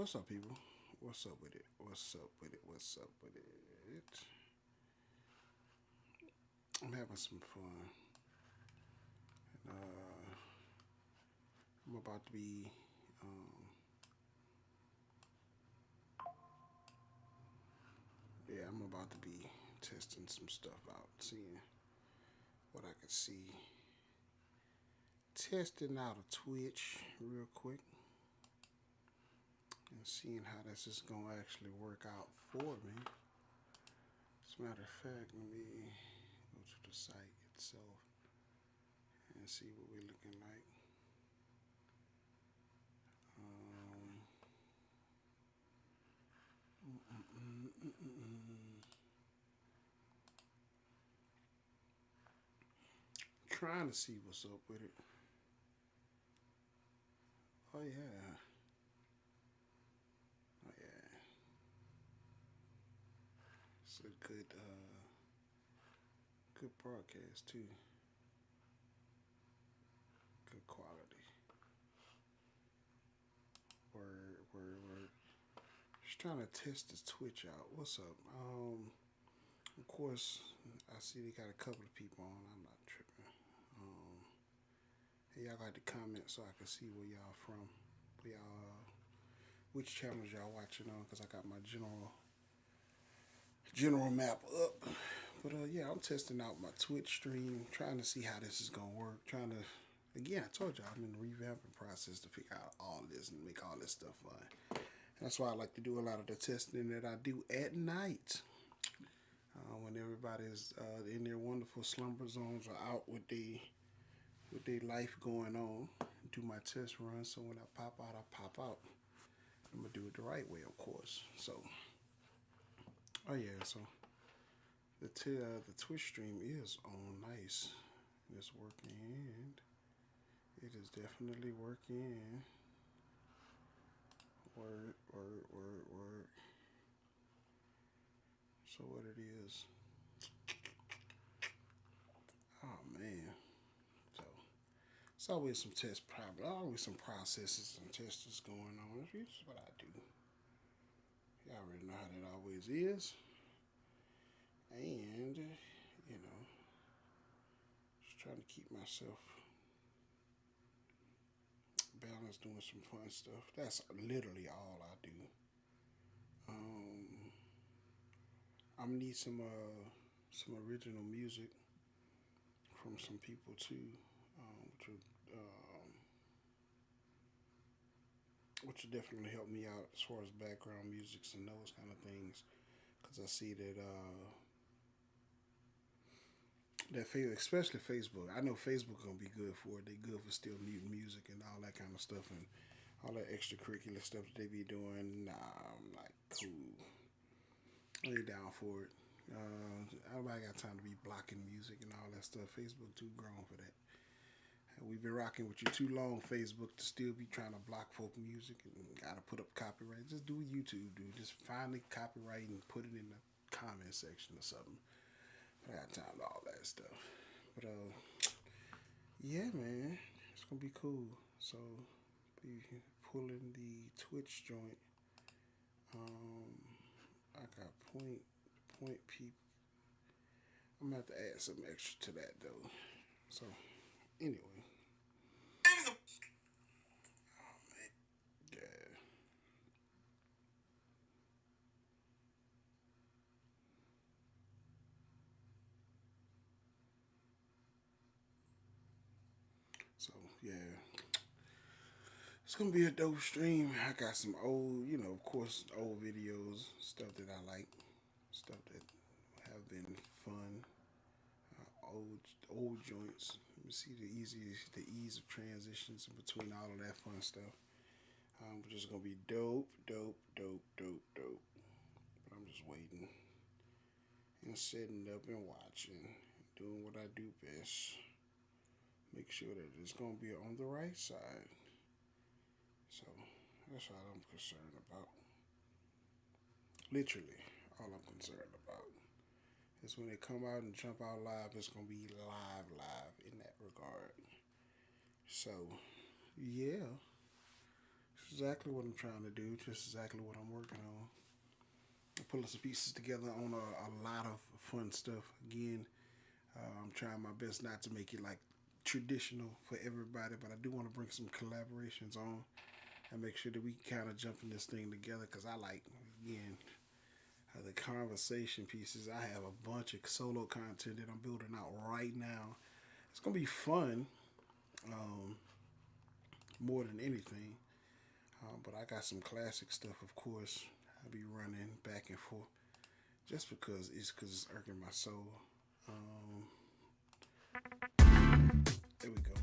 What's up, people? What's up with it? What's up with it? What's up with it? I'm having some fun. Uh, I'm about to be, um, yeah, I'm about to be testing some stuff out, seeing what I can see. Testing out a Twitch real quick and seeing how this is going to actually work out for me. As a matter of fact, let me go to the site itself and see what we're looking like. Um, mm, mm, mm, mm, mm. Trying to see what's up with it. Oh yeah, oh yeah. It's a good broadcast too. Good quality. Word. Just trying to test this Twitch out. What's up? Of course, I see they got a couple of people on. I'm not tripping. Hey, y'all got to comment so I can see where y'all from. Where y'all, which channels y'all watching on? Cause I got my general map up. But yeah, I'm testing out my Twitch stream, trying to see how this is gonna work. Trying to, again, I told y'all I'm in the revamping process to figure out all this and make all this stuff fun. And that's why I like to do a lot of the testing that I do at night, when everybody's in their wonderful slumber zones or out with their life going on. Do my test run, so when I pop out, I pop out. I'm gonna do it the right way, of course. So, oh yeah, so the Twitch stream is on nice. It's working. It is definitely working. Word. So what it is? Oh man. So it's always some test problem. Always some processes and testers going on. This is what I do. Y'all already know how that always is. And just trying to keep myself balanced, doing some fun stuff. That's literally all I do. Um, I'm gonna need some original music from some people too, which will definitely help me out as far as background music and those kind of things. Because I see that especially Facebook. I know Facebook gonna be good for it. They good for still muting music and all that kind of stuff and all that extracurricular stuff that they be doing. Nah, I'm like cool. I ain't down for it. Nobody got time to be blocking music and all that stuff. Facebook too grown for that. We've been rocking with you too long, Facebook, to still be trying to block folk music and gotta put up copyright. Just do what YouTube do. Just find the copyright and put it in the comment section or something. But I got time to all that stuff. But yeah, man, it's gonna be cool. So be pulling the Twitch joint. I got point people. I'm gonna have to add some extra to that though. So anyway, yeah. So yeah, it's gonna be a dope stream. I got some old, of course, old videos, stuff that I like, stuff that have been fun, old joints. You see the ease of transitions in between all of that fun stuff. Which is gonna be dope. But I'm just waiting and setting up and watching, doing what I do best. Make sure that it's gonna be on the right side. So that's all I'm concerned about. Literally, all I'm concerned about is when they come out and jump out live, it's gonna be live in that regard. So yeah, exactly what I'm trying to do. Just exactly what I'm working on. I'm pulling some pieces together on a lot of fun stuff. Again, I'm trying my best not to make it like traditional for everybody, but I do want to bring some collaborations on and make sure that we kind of jump in this thing together because I like, again, the conversation pieces. I have a bunch of solo content that I'm building out right now. It's going to be fun um, more than anything. But I got some classic stuff, of course. I'll be running back and forth just because it's irking my soul. Um, there we go.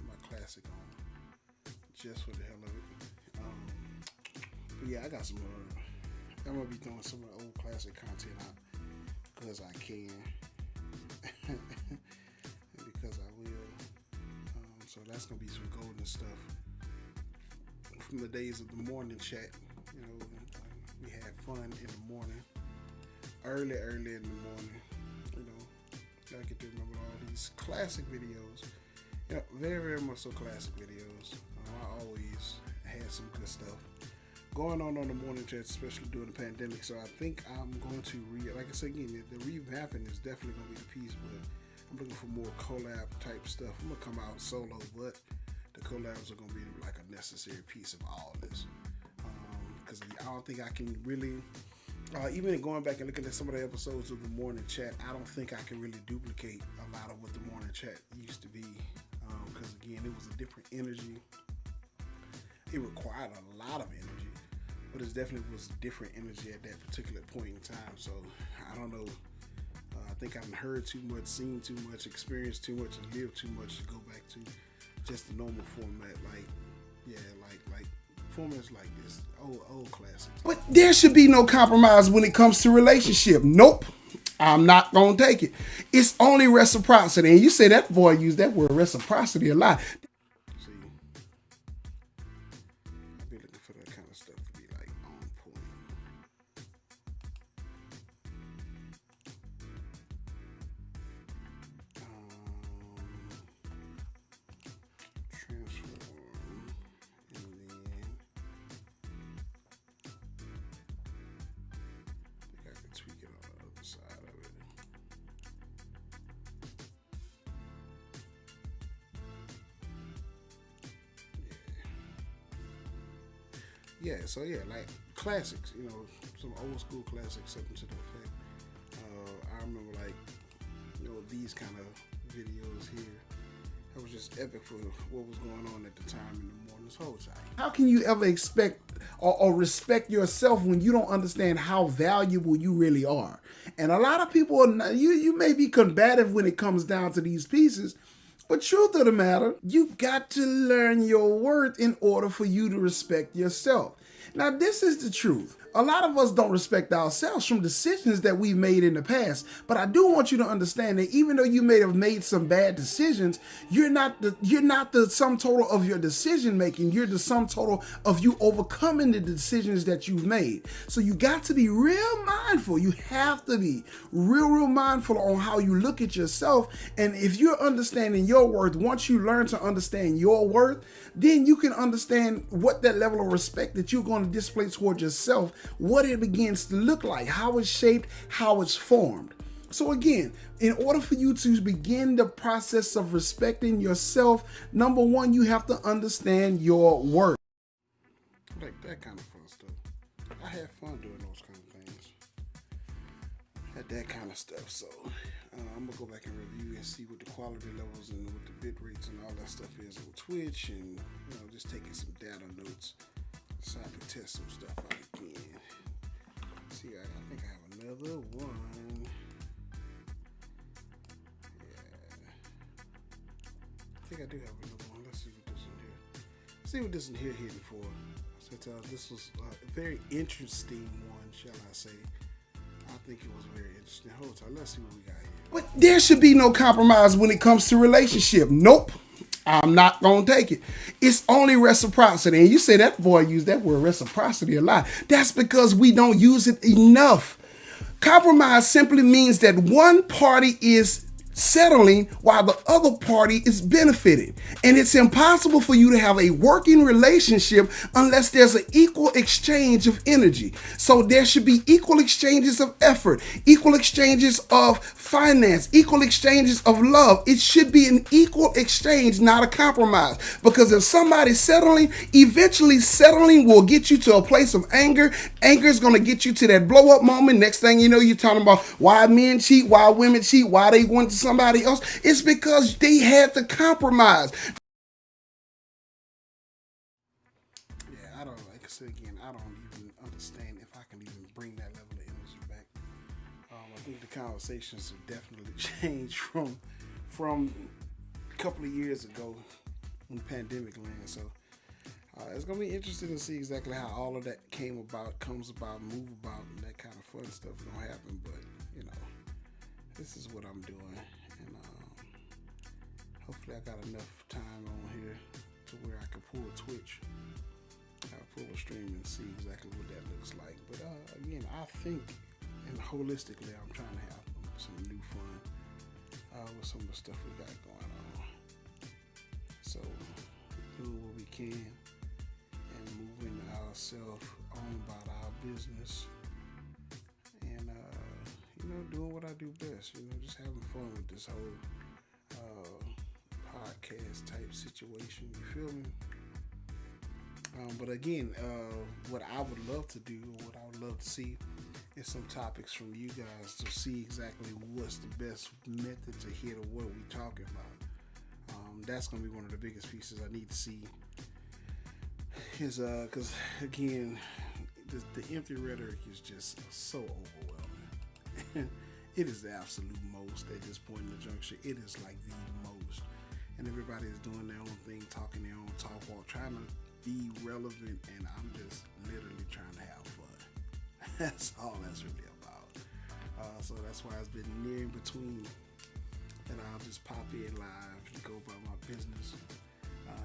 My classic on just for the hell of it. But yeah, I got some. I'm gonna be throwing some of the old classic content out because I can, and because I will. So that's gonna be some golden stuff from the days of the morning chat. You know, we had fun in the morning, early in the morning. You know, I get to remember all these classic videos. Yeah, very much so classic videos. I always had some good stuff going on the morning chat, especially during the pandemic. So I think I'm going to like I said again, the revamping is definitely going to be the piece, but I'm looking for more collab type stuff. I'm gonna come out solo, but the collabs are gonna be like a necessary piece of all this. Because I don't think I can really, even going back and looking at some of the episodes of the morning chat, I don't think I can really duplicate a lot of what the morning chat used to be. Because again, it was a different energy. It required a lot of energy, but it definitely was different energy at that particular point in time. So I don't know. I think I've heard too much, seen too much, experienced too much, and lived too much to go back to just the normal format. Like formats like this, old classics. But there should be no compromise when it comes to relationship. Nope. I'm not gonna take it. It's only reciprocity. And you say that boy used that word reciprocity a lot. See, I've been looking for that kind of stuff to be like on point. Transform, and then I think I can tweak it on the other side of it. Yeah, so yeah, like classics, you know, some old school classics, something to the effect. I remember like, you know, these kind of videos here. That was just epic for what was going on at the time in the morning, this whole time. How can you ever expect or respect yourself when you don't understand how valuable you really are? And a lot of people, you may be combative when it comes down to these pieces, but truth of the matter, you got to learn your worth in order for you to respect yourself. Now, this is the truth. A lot of us don't respect ourselves from decisions that we've made in the past. But I do want you to understand that even though you may have made some bad decisions, you're not the sum total of your decision making. You're the sum total of you overcoming the decisions that you've made. So you got to be real mindful. You have to be real mindful on how you look at yourself. And if you're understanding your worth, once you learn to understand your worth, then you can understand what that level of respect that you're going to display toward yourself, what it begins to look like, how it's shaped, how it's formed. So again, in order for you to begin the process of respecting yourself, number one, you have to understand your worth. Like that kind of fun stuff. I had fun doing those kind of things. Had that kind of stuff. So I'm gonna go back and review and see what the quality levels and what the bit rates and all that stuff is on Twitch, and just taking some data notes so I can test some stuff out again. See, I think I have another one. Yeah, I think I do have another one. Let's see what this one here. See what this one here hitting for. Since this was a very interesting one, shall I say? I think it was very interesting. Hold on, let's see what we got here. But there should be no compromise when it comes to relationship. Nope. I'm not going to take it. It's only reciprocity. And you say that boy used that word reciprocity a lot. That's because we don't use it enough. Compromise simply means that one party is settling while the other party is benefiting. And it's impossible for you to have a working relationship unless there's an equal exchange of energy. So there should be equal exchanges of effort, equal exchanges of finance, equal exchanges of love. It should be an equal exchange, not a compromise. Because if somebody's settling, eventually settling will get you to a place of anger. Anger is going to get you to that blow up moment. Next thing you know, you're talking about why men cheat, why women cheat, why they went to somebody else. It's because they had to compromise. Yeah, I don't, like I said again, I don't even understand if I can even bring that level of energy back. I think the conversations have definitely changed from a couple of years ago in pandemic land. So it's gonna be interesting to see exactly how all of that came about, comes about, move about, and that kind of fun stuff is gonna happen. But you know, this is what I'm doing, and hopefully I got enough time on here to where I can pull Twitch, pull a stream, and see exactly what that looks like. But again, I think, and holistically, I'm trying to have some new fun with some of the stuff we got going on. So doing what we can and moving ourselves on about our business, and doing what I do best. Just having fun with this whole podcast type situation. You feel me? But again, what I would love to do, or what I would love to see, is some topics from you guys to see exactly what's the best method to hit or what we're talking about. That's going to be one of the biggest pieces I need to see. Is because again, the empty rhetoric is just so overwhelming. It is the absolute most at this point in the juncture. It is like the most, and everybody is doing their own thing, talking their own talk while trying to be relevant, and I'm just literally trying to have fun. That's all that's really about. So that's why it's been near in between that I'll just pop in live and go about my business.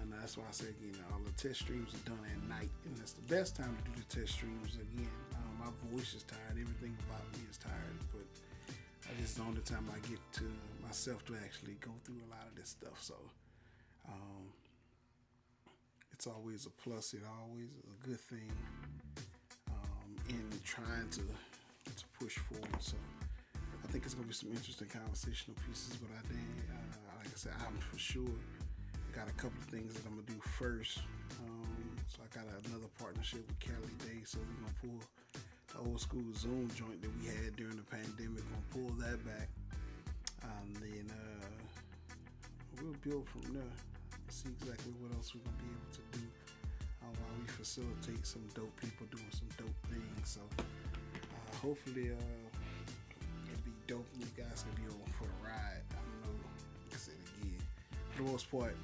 And that's why I say again, all the test streams are done at night, and that's the best time to do the test streams. Again, my voice is tired, everything about me is tired, but this is the only time I get to myself to actually go through a lot of this stuff. So it's always a plus. It always is a good thing in trying to push forward. So I think it's going to be some interesting conversational pieces. But like I said, I'm for sure got a couple of things that I'm going to do first. So I got another partnership with Cali Day. So we're going to pull the old school Zoom joint that we had during the pandemic. Going to pull that back. Then we'll build from there. See exactly what else we're going to be able to do while we facilitate some dope people doing some dope things. So hopefully it'll be dope and you guys can be on for the ride. I don't know, like I said again, for the most part,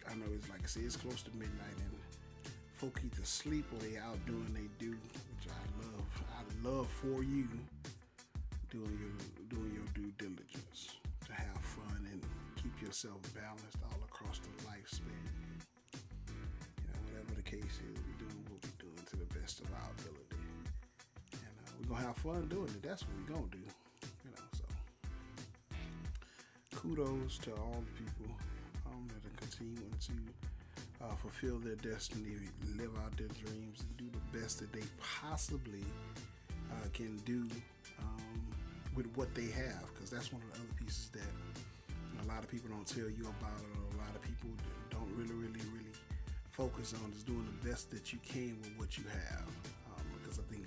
I know it's like I said, it's close to midnight and folk either sleep or they out doing they do, which I love. I love for you doing your due diligence to have fun and keep yourself balanced all across the lifespan. Whatever the case is, we're doing what we're doing to the best of our ability, and we're gonna have fun doing it. That's what we're gonna do. So kudos to all the people that are continuing to fulfill their destiny, live out their dreams, and do the best that they possibly can do with what they have, because that's one of the other pieces that a lot of people don't tell you about, or a lot of people don't really focus on, is doing the best that you can with what you have. Because I think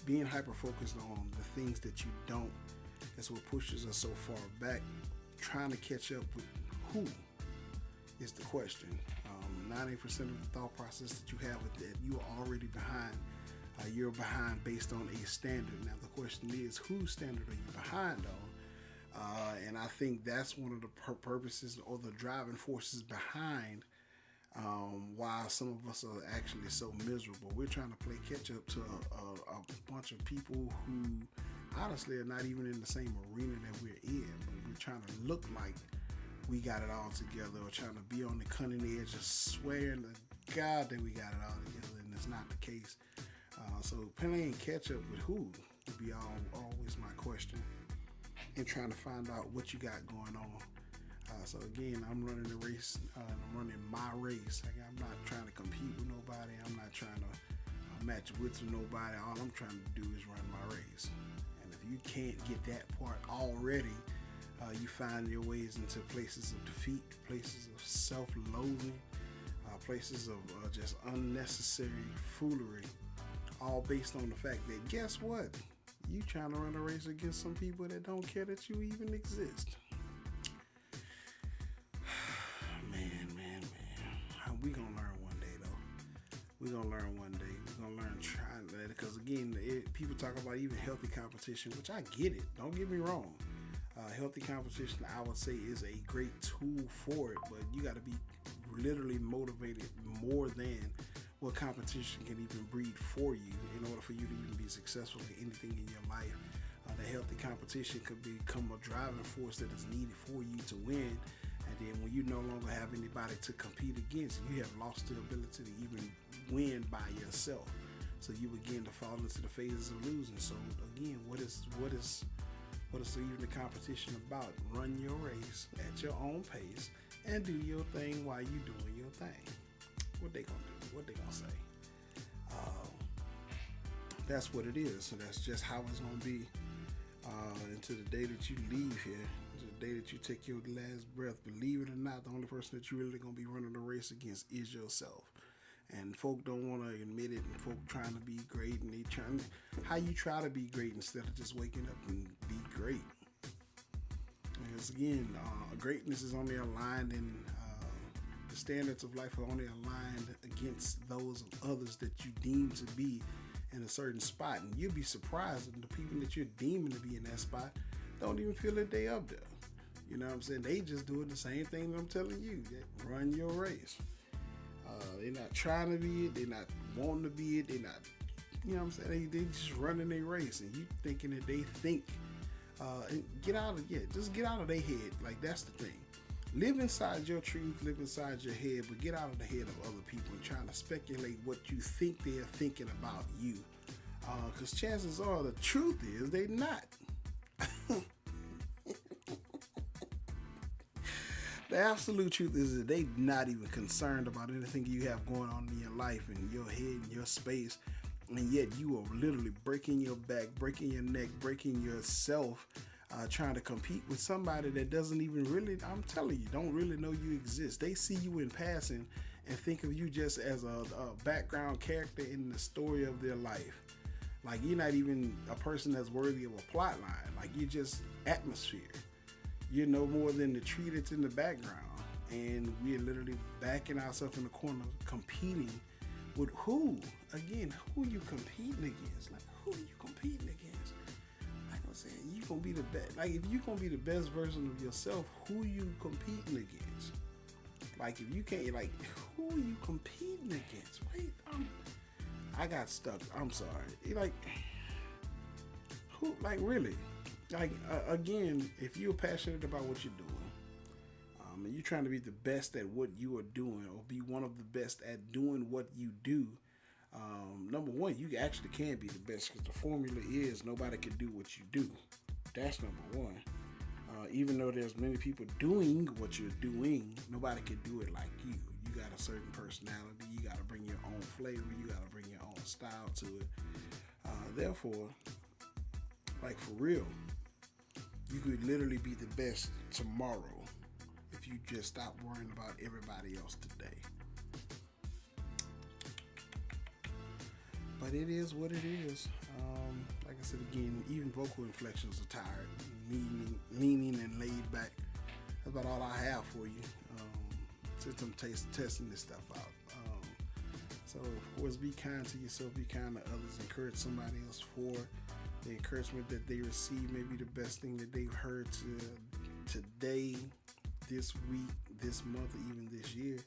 being hyper focused on the things that you don't, that's what pushes us so far back. Trying to catch up with who is the question. 90% of the thought process that you have with that, you are already behind. You're behind based on a standard. Now the question is, whose standard are you behind on? And I think that's one of the purposes or the driving forces behind why some of us are actually so miserable. We're trying to play catch up to a bunch of people who honestly are not even in the same arena that we're in, but we're trying to look like we got it all together, or trying to be on the cutting edge of swearing to God that we got it all together, and it's not the case. So playing catch up with who? Would be always my question, and trying to find out what you got going on. So again, I'm running the race. I'm running my race. I'm not trying to compete with nobody. I'm not trying to match wits with nobody. All I'm trying to do is run my race. And if you can't get that part already, you find your ways into places of defeat, places of self-loathing, places of just unnecessary foolery, all based on the fact that guess what? You trying to run a race against some people that don't care that you even exist. Man. We gonna learn one day though. We gonna learn one day. We gonna learn trying that because again, people talk about even healthy competition, which I get it. Don't get me wrong. Healthy competition, I would say, is a great tool for it, but you got to be literally motivated more than what competition can even breed for you in order for you to even be successful in anything in your life. The healthy competition could become a driving force that is needed for you to win. And then when you no longer have anybody to compete against, you have lost the ability to even win by yourself. So you begin to fall into the phases of losing. So again, what is even the competition about? Run your race at your own pace and do your thing while you doing your thing. What they gonna do? What they gonna say? That's what it is. So that's just how it's gonna be until the day that you leave here. The day that you take your last breath. Believe it or not, the only person that you really gonna be running the race against is yourself. And folk don't want to admit it, and folk trying to be great, and they trying how you try to be great instead of just waking up and be great. Because again, greatness is only aligned in the standards of life are only aligned against those of others that you deem to be in a certain spot, and you'll be surprised that the people that you're deeming to be in that spot don't even feel that they up there. You know what I'm saying? They just doing the same thing that I'm telling you. Run your race. They're not trying to be it. They're not wanting to be it. They're not, you know what I'm saying? They just running their race, and you thinking that they think. And just get out of their head. Like, that's the thing. Live inside your truth. Live inside your head, but get out of the head of other people and trying to speculate what you think they're thinking about you. Because chances are, the truth is they're not. The absolute truth is that they're not even concerned about anything you have going on in your life and your head and your space, and yet you are literally breaking your back, breaking your neck, breaking yourself, trying to compete with somebody that doesn't even really, I'm telling you, don't really know you exist. They see you in passing and think of you just as a background character in the story of their life. Like, you're not even a person that's worthy of a plot line. Like, you're just atmosphere. You're no more than the tree that's in the background. And we're literally backing ourselves in the corner, competing with who? Again, who you competing against? Like, who are you competing against? Like I'm saying, you gonna be the best. Like, if you gonna be the best version of yourself, who you competing against? Like, if you can't, like, who are you competing against? Wait, I got stuck. I'm sorry. Like, who? Like, really? Like, again, if you're passionate about what you're doing, and you're trying to be the best at what you are doing, or be one of the best at doing what you do, number one, you actually can be the best, because the formula is nobody can do what you do. That's number one. Even though there's many people doing what you're doing, nobody can do it like you. You got a certain personality. You got to bring your own flavor. You got to bring your own style to it. Therefore, like, for real, you could literally be the best tomorrow if you just stop worrying about everybody else today. But it is what it is. Like I said again, even vocal inflections are tired, leaning and laid back. That's about all I have for you. Since I'm testing this stuff out. So of course, be kind to yourself, be kind to others, encourage somebody else for the encouragement that they receive. May be the best thing that they've heard today, this week, this month, or even this year.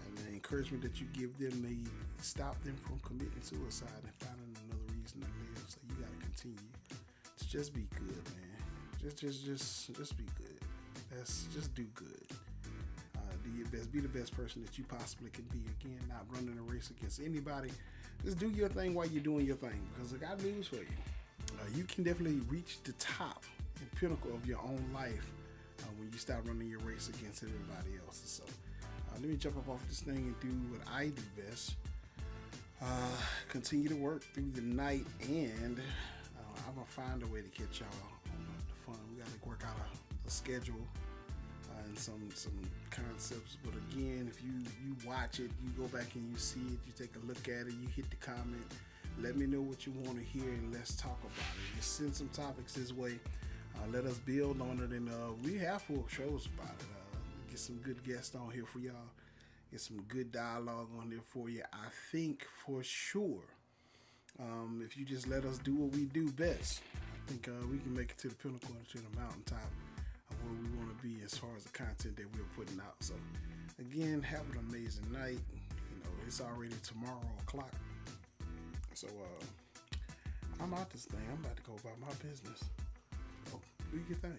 And the encouragement that you give them may stop them from committing suicide and finding another reason to live. So you gotta continue to just be good, man. Just be good. Just do good. Do your best. Be the best person that you possibly can be. Again, not running a race against anybody. Just do your thing while you're doing your thing. Because I got news for you. You can definitely reach the top and pinnacle of your own life when you stop running your race against everybody else. So let me jump up off this thing and do what I do best. Continue to work through the night, and I'm gonna find a way to catch y'all on the fun. We gotta work out a schedule and some concepts. But again, if you watch it, you go back and you see it, you take a look at it, you hit the comment, let me know what you want to hear, and let's talk about it. Just send some topics this way. Let us build on it, and we have full shows about it. Get some good guests on here for y'all. Get some good dialogue on there for you. I think for sure, if you just let us do what we do best, I think we can make it to the pinnacle and to the mountaintop of where we want to be as far as the content that we're putting out. So again, have an amazing night. It's already tomorrow o'clock. So I'm out this thing. I'm about to go about my business. So do your thing.